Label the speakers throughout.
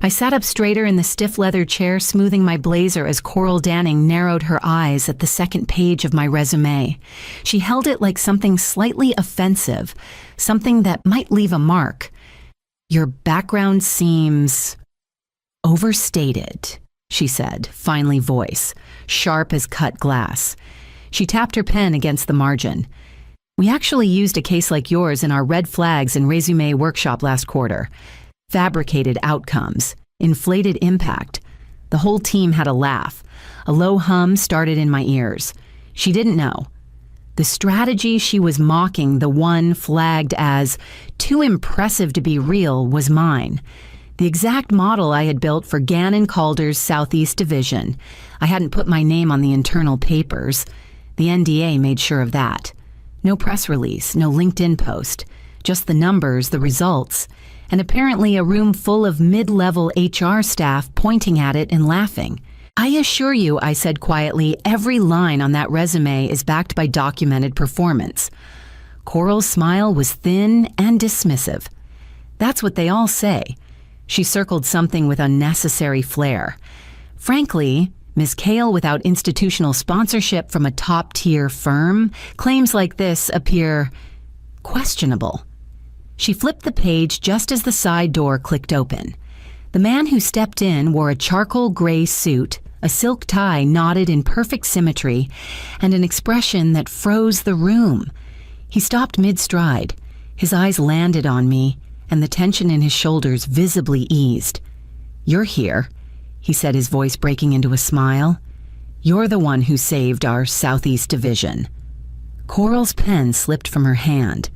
Speaker 1: I sat up straighter in the stiff leather chair, smoothing my blazer as Coral Danning narrowed her eyes at the second page of my resume. She held it like something slightly offensive, something that might leave a mark. "Your background seems overstated," she said, finely voice, sharp as cut glass. She tapped her pen against the margin. "We actually used a case like yours in our red flags and resume workshop last quarter. Fabricated outcomes, inflated impact." The whole team had a laugh. A low hum started in my ears. She didn't know. The strategy she was mocking, the one flagged as too impressive to be real, was mine. The exact model I had built for Gannon Calder's Southeast Division. I hadn't put my name on the internal papers. The NDA made sure of that. No press release, no LinkedIn post. Just the numbers, the results, and apparently a room full of mid-level HR staff pointing at it and laughing. "I assure you," I said quietly, "every line on that resume is backed by documented performance." Coral's smile was thin and dismissive. "That's what they all say." She circled something with unnecessary flair. "Frankly, Ms. Kale, without institutional sponsorship from a top-tier firm, claims like this appear questionable." She flipped the page just as the side door clicked open. The man who stepped in wore a charcoal gray suit, a silk tie knotted in perfect symmetry, and an expression that froze the room. He stopped mid-stride. His eyes landed on me, and the tension in his shoulders visibly eased. "You're here," he said, his voice breaking into a smile. "You're the one who saved our Southeast Division." Coral's pen slipped from her hand.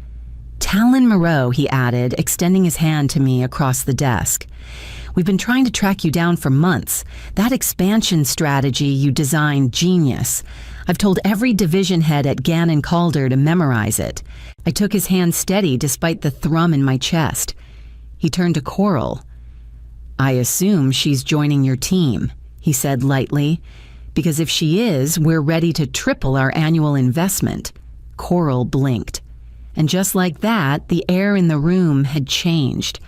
Speaker 1: "Talon Moreau," he added, extending his hand to me across the desk. "We've been trying to track you down for months. That expansion strategy you designed, genius. I've told every division head at Gannon Calder to memorize it." I took his hand steady despite the thrum in my chest. He turned to Coral. "I assume she's joining your team," he said lightly, "because if she is, we're ready to triple our annual investment." Coral blinked. And just like that, the air in the room had changed.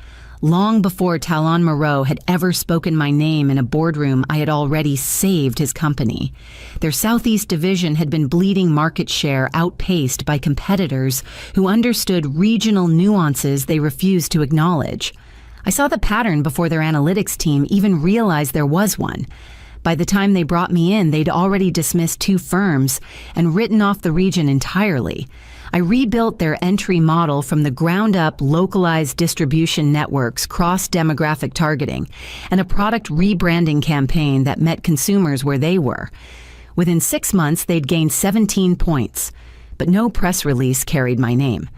Speaker 1: Long before Talon Moreau had ever spoken my name in a boardroom, I had already saved his company. Their Southeast Division had been bleeding market share, outpaced by competitors who understood regional nuances they refused to acknowledge. I saw the pattern before their analytics team even realized there was one. By the time they brought me in, they'd already dismissed 2 firms and written off the region entirely. I rebuilt their entry model from the ground up, localized distribution networks, cross-demographic targeting, and a product rebranding campaign that met consumers where they were. Within 6 months, they'd gained 17 points, but no press release carried my name.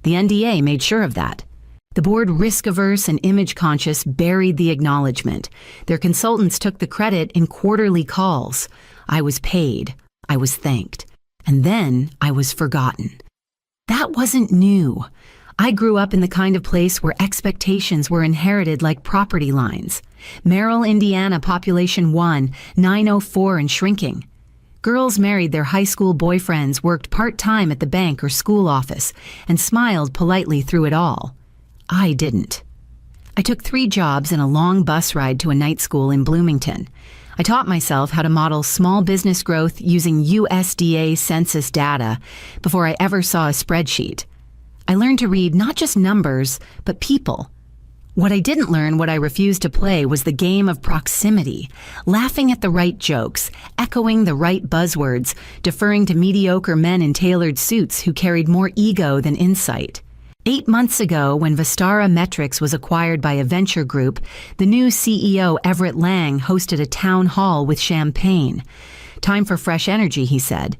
Speaker 1: The NDA made sure of that. The board, risk-averse and image-conscious, buried the acknowledgement. Their consultants took the credit in quarterly calls. I was paid. I was thanked. And then I was forgotten. That wasn't new. I grew up in the kind of place where expectations were inherited like property lines. Merrill, Indiana, population 1, 904 and shrinking. Girls married their high school boyfriends, worked part-time at the bank or school office, and smiled politely through it all. I didn't. I took 3 jobs and a long bus ride to a night school in Bloomington. I taught myself how to model small business growth using USDA census data before I ever saw a spreadsheet. I learned to read not just numbers, but people. What I didn't learn, what I refused to play, was the game of proximity, laughing at the right jokes, echoing the right buzzwords, deferring to mediocre men in tailored suits who carried more ego than insight. 8 months ago, when Vistara Metrics was acquired by a venture group, the new CEO, Everett Lang, hosted a town hall with champagne. "Time for fresh energy," he said.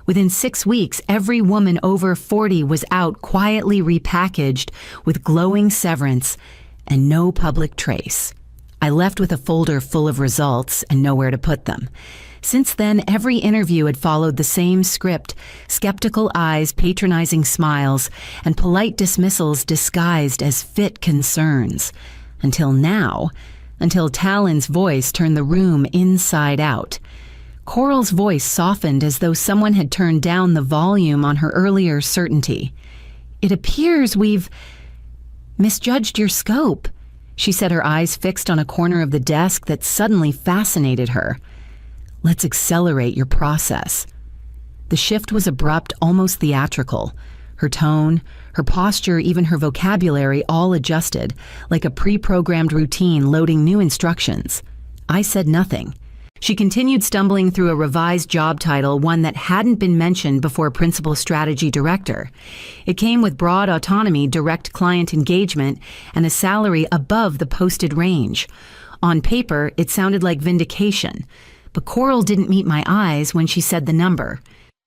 Speaker 1: Within 6 weeks, every woman over 40 was out, quietly repackaged, with glowing severance and no public trace. I left with a folder full of results and nowhere to put them. Since then, every interview had followed the same script: skeptical eyes, patronizing smiles, and polite dismissals disguised as fit concerns. Until now, until Talon's voice turned the room inside out. Coral's voice softened as though someone had turned down the volume on her earlier certainty. "It appears we've misjudged your scope." She said, her eyes fixed on a corner of the desk that suddenly fascinated her. "Let's accelerate your process." The shift was abrupt, almost theatrical. Her tone, her posture, even her vocabulary all adjusted, like a pre-programmed routine loading new instructions. I said nothing. She continued stumbling through a revised job title, one that hadn't been mentioned before Principal Strategy Director. It came with broad autonomy, direct client engagement, and a salary above the posted range. On paper, it sounded like vindication, but Coral didn't meet my eyes when she said the number.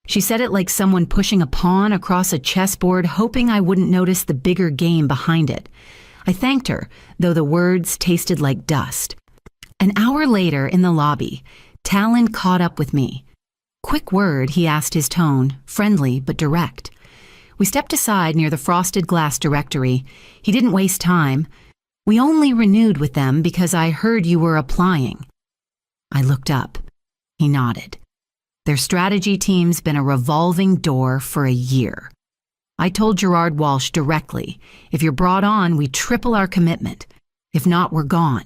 Speaker 1: She said it like someone pushing a pawn across a chessboard, hoping I wouldn't notice the bigger game behind it. I thanked her, though the words tasted like dust. An hour later, in the lobby, Talon caught up with me. "Quick word," he asked, his tone friendly but direct. We stepped aside near the frosted glass directory. He didn't waste time. "We only renewed with them because I heard you were applying." I looked up. He nodded. "Their strategy team's been a revolving door for a year. I told Gerard Walsh directly, if you're brought on, we triple our commitment. If not, we're gone."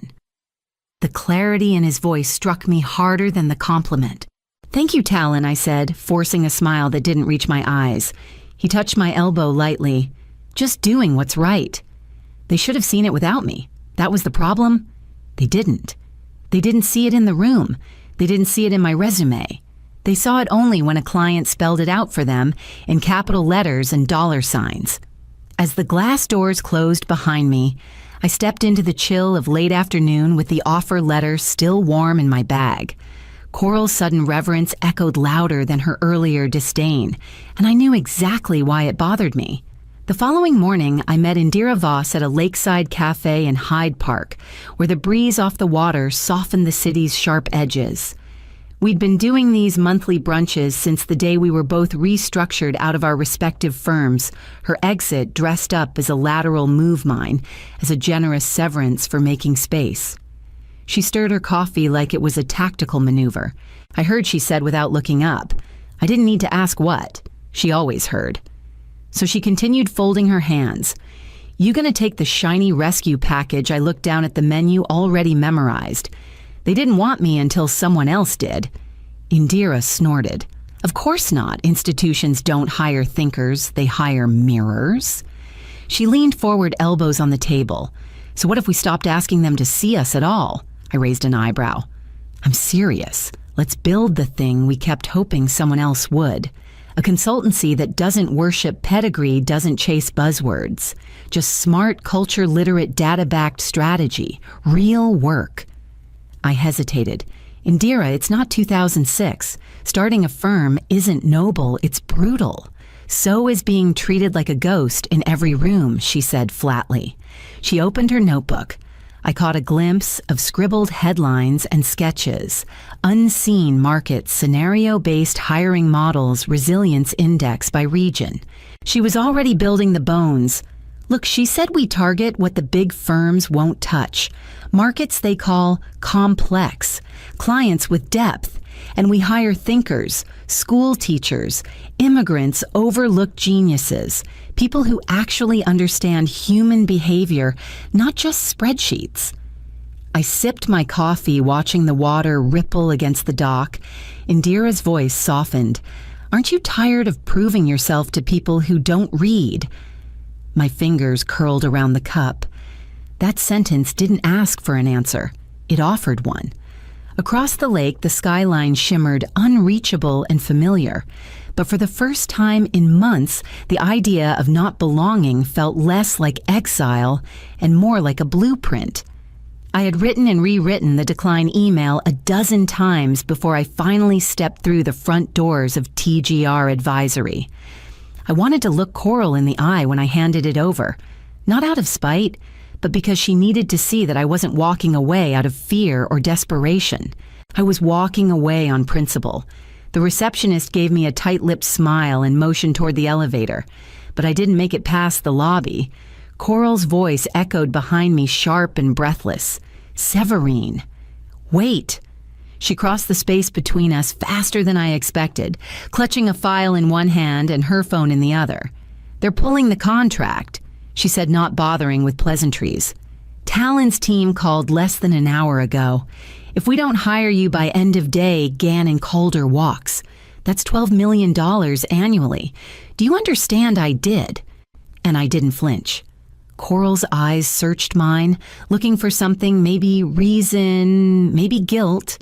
Speaker 1: The clarity in his voice struck me harder than the compliment. "Thank you, Talon," I said, forcing a smile that didn't reach my eyes. He touched my elbow lightly. "Just doing what's right." They should have seen it without me. That was the problem. They didn't. They didn't see it in the room. They didn't see it in my resume. They saw it only when a client spelled it out for them in capital letters and dollar signs. As the glass doors closed behind me, I stepped into the chill of late afternoon with the offer letter still warm in my bag. Coral's sudden reverence echoed louder than her earlier disdain, and I knew exactly why it bothered me. The following morning, I met Indira Voss at a lakeside cafe in Hyde Park, where the breeze off the water softened the city's sharp edges. We'd been doing these monthly brunches since the day we were both restructured out of our respective firms, her exit dressed up as a lateral move mine, as a generous severance for making space. She stirred her coffee like it was a tactical maneuver. I heard she said without looking up. I didn't need to ask what. She always heard. So she continued folding her hands. "You gonna take the shiny rescue package?" I looked down at the menu already memorized. They didn't want me until someone else did. Indira snorted. "Of course not. Institutions don't hire thinkers, they hire mirrors." She leaned forward, elbows on the table. "So what if we stopped asking them to see us at all?" I raised an eyebrow. "I'm serious. Let's build the thing we kept hoping someone else would. A consultancy that doesn't worship pedigree, doesn't chase buzzwords. Just smart, culture-literate, data-backed strategy. Real work." I hesitated. "Indira, it's not 2006. Starting a firm isn't noble, it's brutal. So is being treated like a ghost in every room," she said flatly. She opened her notebook. I caught a glimpse of scribbled headlines and sketches. Unseen markets, scenario-based hiring models, resilience index by region. She was already building the bones. "Look, she said we target what the big firms won't touch. Markets they call complex, clients with depth, and we hire thinkers, school teachers, immigrants, overlooked geniuses, people who actually understand human behavior, not just spreadsheets." I sipped my coffee, watching the water ripple against the dock. Indira's voice softened. "Aren't you tired of proving yourself to people who don't read?" My fingers curled around the cup. That sentence didn't ask for an answer. It offered one. Across the lake, the skyline shimmered unreachable and familiar. But for the first time in months, the idea of not belonging felt less like exile and more like a blueprint. I had written and rewritten the decline email a dozen times before I finally stepped through the front doors of TGR Advisory. I wanted to look Coral in the eye when I handed it over, not out of spite, but because she needed to see that I wasn't walking away out of fear or desperation. I was walking away on principle. The receptionist gave me a tight-lipped smile and motioned toward the elevator, but I didn't make it past the lobby. Coral's voice echoed behind me, sharp and breathless. "Severine, wait!" She crossed the space between us faster than I expected, clutching a file in one hand and her phone in the other. "They're pulling the contract," she said, not bothering with pleasantries. Talon's team called less than an hour ago. If we don't hire you by end of day, Gannon Calder walks. That's $12 million annually. Do you understand I did? And I didn't flinch. Coral's eyes searched mine, looking for something, maybe reason, maybe guilt.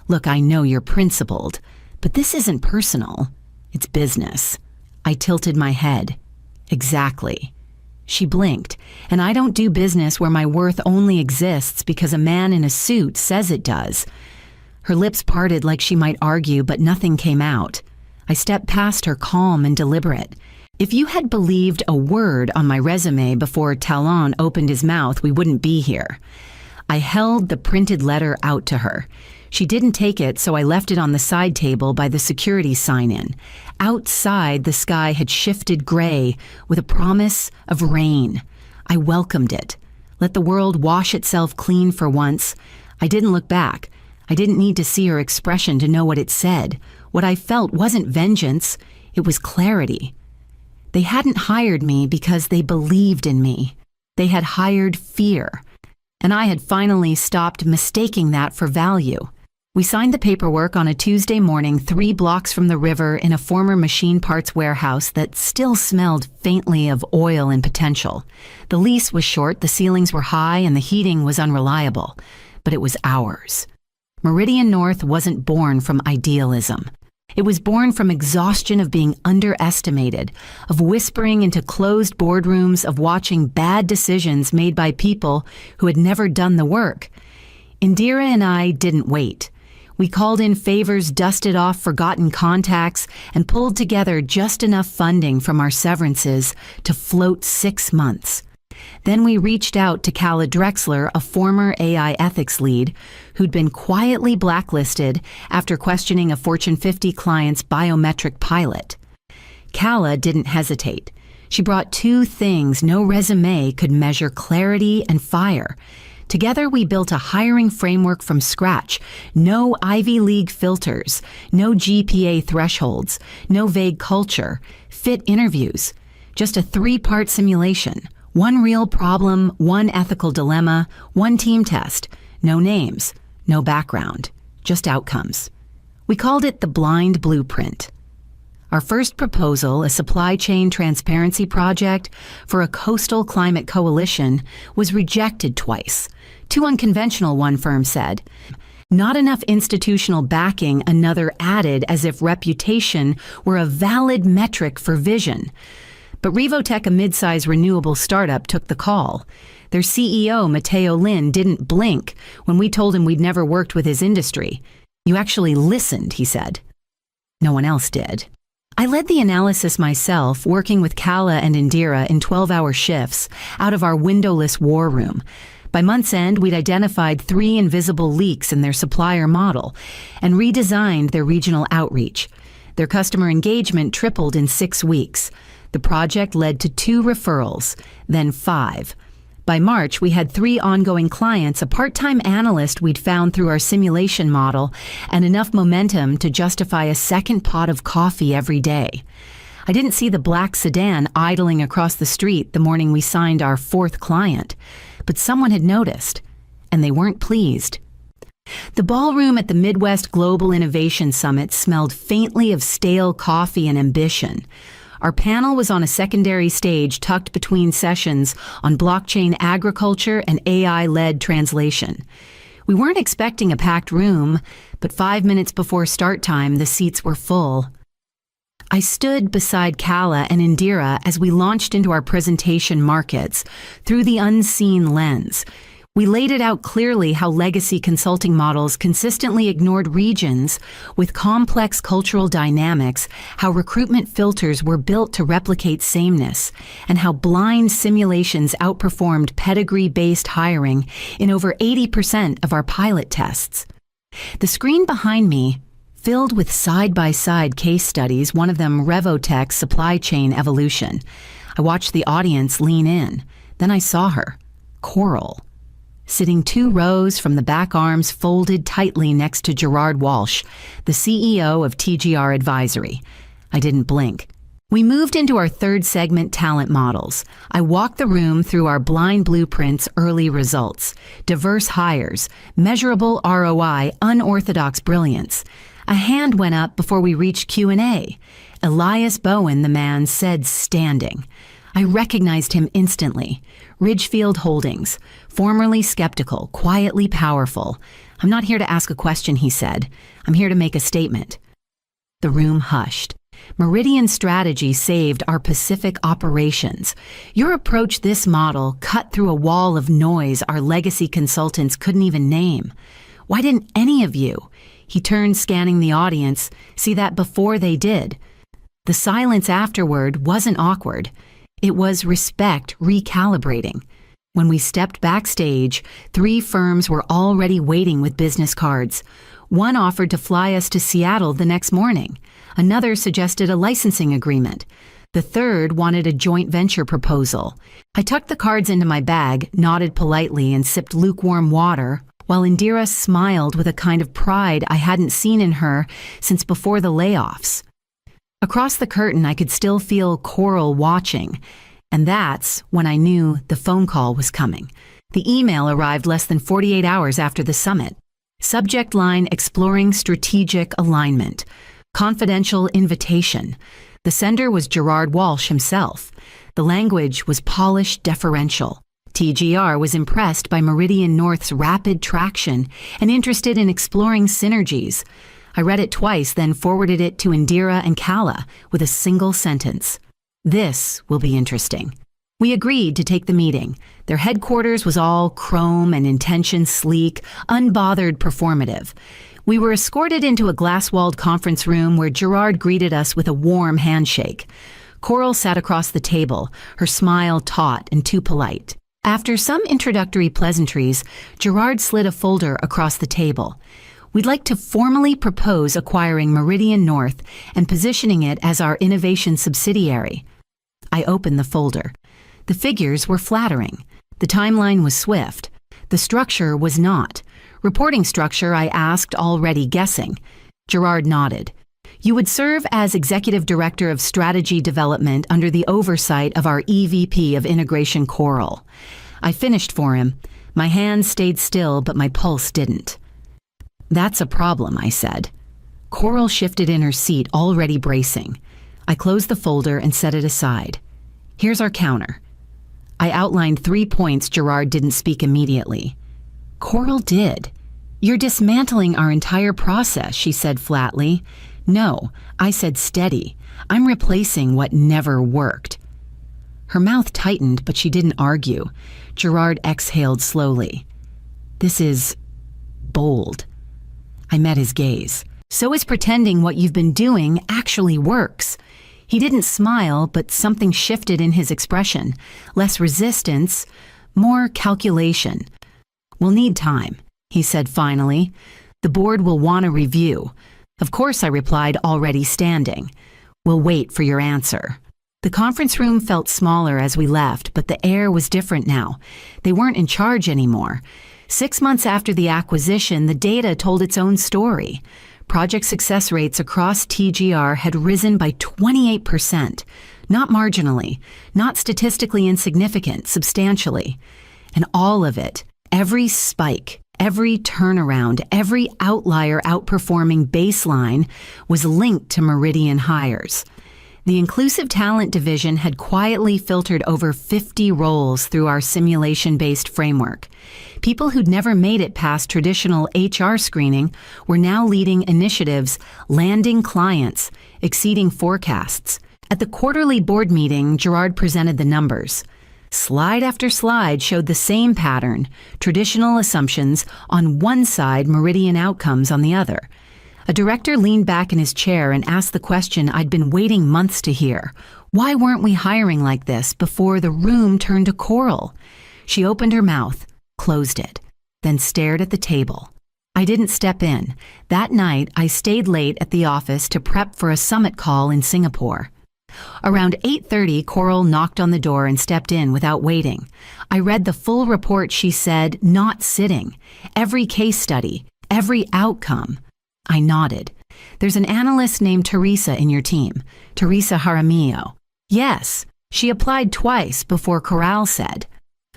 Speaker 1: Look, I know you're principled, but this isn't personal. It's business. I tilted my head. Exactly. She blinked, and I don't do business where my worth only exists because a man in a suit says it does. Her lips parted like she might argue, but nothing came out. I stepped past her, calm and deliberate. If you had believed a word on my resume before Talon opened his mouth, we wouldn't be here. I held the printed letter out to her. She didn't take it, so I left it on the side table by the security sign-in. Outside, the sky had shifted gray with a promise of rain. I welcomed it. Let the world wash itself clean for once. I didn't look back. I didn't need to see her expression to know what it said. What I felt wasn't vengeance. It was clarity. They hadn't hired me because they believed in me. They had hired fear. And I had finally stopped mistaking that for value. We signed the paperwork on a Tuesday morning 3 blocks from the river in a former machine parts warehouse that still smelled faintly of oil and potential. The lease was short, the ceilings were high, and the heating was unreliable. But it was ours. Meridian North wasn't born from idealism. It was born from exhaustion of being underestimated, of whispering into closed boardrooms, of watching bad decisions made by people who had never done the work. Indira and I didn't wait. We called in favors, dusted off forgotten contacts, and pulled together just enough funding from our severances to float 6 months. Then we reached out to Calla Drexler, a former AI ethics lead, who'd been quietly blacklisted after questioning a Fortune 50 client's biometric pilot. Calla didn't hesitate. She brought 2 things no resume could measure: clarity and fire. Together, we built a hiring framework from scratch. No Ivy League filters, no GPA thresholds, no vague culture, fit interviews. Just a 3-part simulation. 1 real problem, 1 ethical dilemma, 1 team test. No names, no background, just outcomes. We called it the blind blueprint. Our first proposal, a supply chain transparency project for a coastal climate coalition, was rejected twice. Too unconventional, one firm said. Not enough institutional backing, another added, as if reputation were a valid metric for vision. But Revotech, a mid-size renewable startup, took the call. Their CEO, Matteo Lin, didn't blink when we told him we'd never worked with his industry. You actually listened, he said. No one else did. I led the analysis myself, working with Calla and Indira in 12-hour shifts out of our windowless war room. By month's end, we'd identified 3 invisible leaks in their supplier model and redesigned their regional outreach. Their customer engagement tripled in 6 weeks. The project led to 2 referrals, then 5. By March, we had 3 ongoing clients, a part-time analyst we'd found through our simulation model, and enough momentum to justify a second pot of coffee every day. I didn't see the black sedan idling across the street the morning we signed our 4th client, but someone had noticed, and they weren't pleased. The ballroom at the Midwest Global Innovation Summit smelled faintly of stale coffee and ambition. Our panel was on a secondary stage tucked between sessions on blockchain agriculture and AI-led translation. We weren't expecting a packed room, but 5 minutes before start time, the seats were full. I stood beside Calla and Indira as we launched into our presentation markets through the unseen lens. We laid it out clearly how legacy consulting models consistently ignored regions with complex cultural dynamics, how recruitment filters were built to replicate sameness, and how blind simulations outperformed pedigree-based hiring in over 80% of our pilot tests. The screen behind me filled with side-by-side case studies, one of them Revotech's supply chain evolution. I watched the audience lean in. Then I saw her, Coral, sitting 2 rows from the back, arms folded tightly next to Gerard Walsh, the CEO of TGR Advisory. I didn't blink. We moved into our third segment, talent models. I walked the room through our blind blueprints, early results, diverse hires, measurable ROI, unorthodox brilliance. A hand went up before we reached Q&A. Elias Bowen, the man, said standing. I recognized him instantly. Ridgefield Holdings, formerly skeptical, quietly powerful. I'm not here to ask a question, he said. I'm here to make a statement. The room hushed. Meridian Strategy saved our Pacific operations. Your approach, this model, cut through a wall of noise our legacy consultants couldn't even name. Why didn't any of you? He turned, scanning the audience, see that before they did. The silence afterward wasn't awkward. It was respect recalibrating. When we stepped backstage, 3 firms were already waiting with business cards. One offered to fly us to Seattle the next morning. Another suggested a licensing agreement. The third wanted a joint venture proposal. I tucked the cards into my bag, nodded politely, and sipped lukewarm water, while Indira smiled with a kind of pride I hadn't seen in her since before the layoffs. Across the curtain, I could still feel Coral watching, and that's when I knew the phone call was coming. The email arrived less than 48 hours after the summit. Subject line: exploring strategic alignment. Confidential invitation. The sender was Gerard Walsh himself. The language was polished, deferential. TGR was impressed by Meridian North's rapid traction and interested in exploring synergies. I read it twice, then forwarded it to Indira and Kala with a single sentence. This will be interesting. We agreed to take the meeting. Their headquarters was all chrome and intention sleek, unbothered performative. We were escorted into a glass-walled conference room where Gerard greeted us with a warm handshake. Coral sat across the table, her smile taut and too polite. After some introductory pleasantries, Gerard slid a folder across the table. We'd like to formally propose acquiring Meridian North and positioning it as our innovation subsidiary. I opened the folder. The figures were flattering. The timeline was swift. The structure was not. Reporting structure, I asked, already guessing. Gerard nodded. You would serve as Executive Director of Strategy Development under the oversight of our EVP of Integration, Coral. I finished for him. My hand stayed still, but my pulse didn't. That's a problem, I said. Coral shifted in her seat, already bracing. I closed the folder and set it aside. Here's our counter. I outlined 3 points Gerard didn't speak immediately. Coral did. You're dismantling our entire process, she said flatly. No, I said steady. I'm replacing what never worked. Her mouth tightened, but she didn't argue. Gerard exhaled slowly. This is bold. I met his gaze. So is pretending what you've been doing actually works. He didn't smile, but something shifted in his expression. Less resistance, more calculation. We'll need time, he said finally. The board will want a review. Of course, I replied, already standing. We'll wait for your answer. The conference room felt smaller as we left, but the air was different now. They weren't in charge anymore. 6 months after the acquisition, the data told its own story. Project success rates across TGR had risen by 28%, not marginally, not statistically insignificant, substantially. And all of it, every spike, every turnaround, every outlier outperforming baseline was linked to Meridian hires. The Inclusive Talent Division had quietly filtered over 50 roles through our simulation-based framework. People who'd never made it past traditional HR screening were now leading initiatives, landing clients, exceeding forecasts. At the quarterly board meeting, Gerard presented the numbers. Slide after slide showed the same pattern, traditional assumptions on one side, Meridian outcomes on the other. A director leaned back in his chair and asked the question I'd been waiting months to hear. Why weren't we hiring like this before the room turned to Coral? She opened her mouth, closed it, then stared at the table. I didn't step in. That night, I stayed late at the office to prep for a summit call in Singapore. Around 8:30, Coral knocked on the door and stepped in without waiting. I read the full report, she said, not sitting. Every case study, every outcome. I nodded. "There's an analyst named Teresa in your team, Teresa Jaramillo." "Yes, she applied twice before Corral said."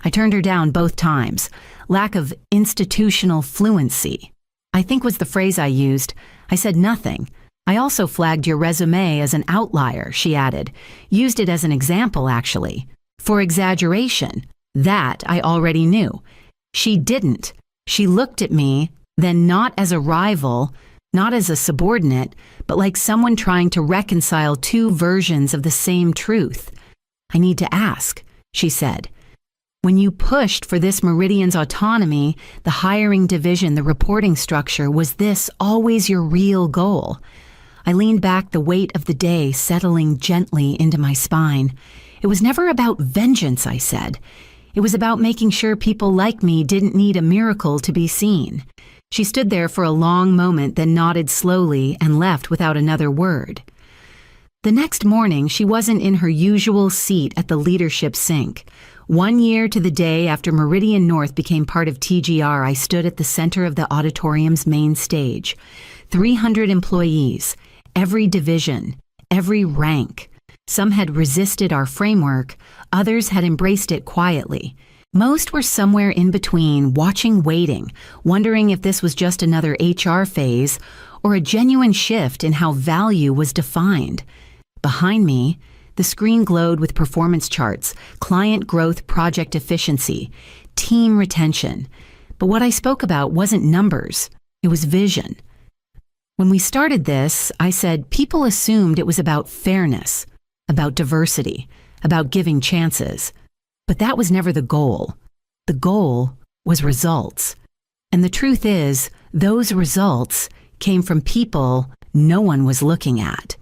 Speaker 1: I turned her down both times. "Lack of institutional fluency," I think was the phrase I used. I said nothing. "I also flagged your resume as an outlier," she added. "Used it as an example, actually. For exaggeration." That I already knew. She didn't. She looked at me, then not as a rival, not as a subordinate, but like someone trying to reconcile two versions of the same truth. "I need to ask," she said. "When you pushed for this Meridian's autonomy, the hiring division, the reporting structure, was this always your real goal?" I leaned back, the weight of the day settling gently into my spine. "It was never about vengeance," I said. "It was about making sure people like me didn't need a miracle to be seen." She stood there for a long moment, then nodded slowly and left without another word. The next morning, she wasn't in her usual seat at the leadership sink. 1 year to the day after Meridian North became part of TGR, I stood at the center of the auditorium's main stage. 300 employees, every division, every rank. Some had resisted our framework, others had embraced it quietly. Most were somewhere in between, watching, waiting, wondering if this was just another HR phase or a genuine shift in how value was defined. Behind me, the screen glowed with performance charts, client growth, project efficiency, team retention. But what I spoke about wasn't numbers, it was vision. When we started this, I said people assumed it was about fairness, about diversity, about giving chances. But that was never the goal. The goal was results. And the truth is, those results came from people no one was looking at.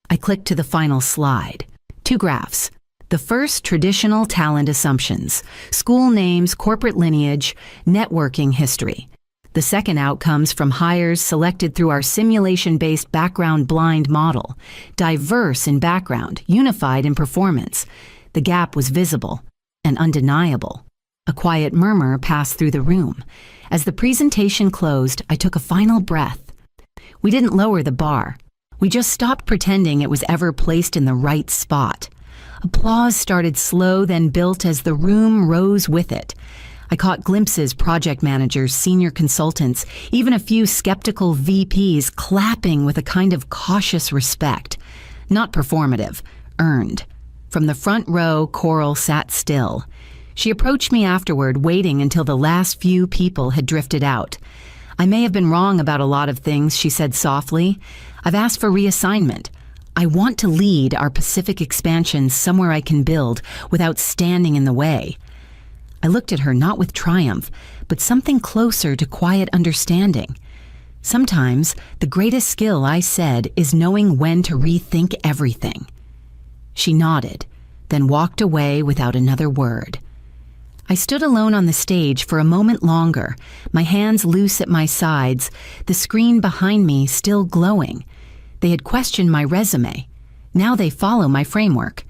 Speaker 1: I clicked to the final slide. 2 graphs. The first, traditional talent assumptions, school names, corporate lineage, networking history. The second, outcomes from hires selected through our simulation-based background blind model, diverse in background, unified in performance. The gap was visible and undeniable. A quiet murmur passed through the room. As the presentation closed, I took a final breath. We didn't lower the bar. We just stopped pretending it was ever placed in the right spot. Applause started slow, then built as the room rose with it. I caught glimpses, project managers, senior consultants, even a few skeptical VPs clapping with a kind of cautious respect. Not performative, earned. From the front row, Coral sat still. She approached me afterward, waiting until the last few people had drifted out. "I may have been wrong about a lot of things," she said softly. "I've asked for reassignment. I want to lead our Pacific expansion somewhere I can build without standing in the way." I looked at her not with triumph, but something closer to quiet understanding. "Sometimes the greatest skill," I said, "is knowing when to rethink everything." She nodded, then walked away without another word. I stood alone on the stage for a moment longer, my hands loose at my sides, the screen behind me still glowing. They had questioned my resume. Now they follow my framework.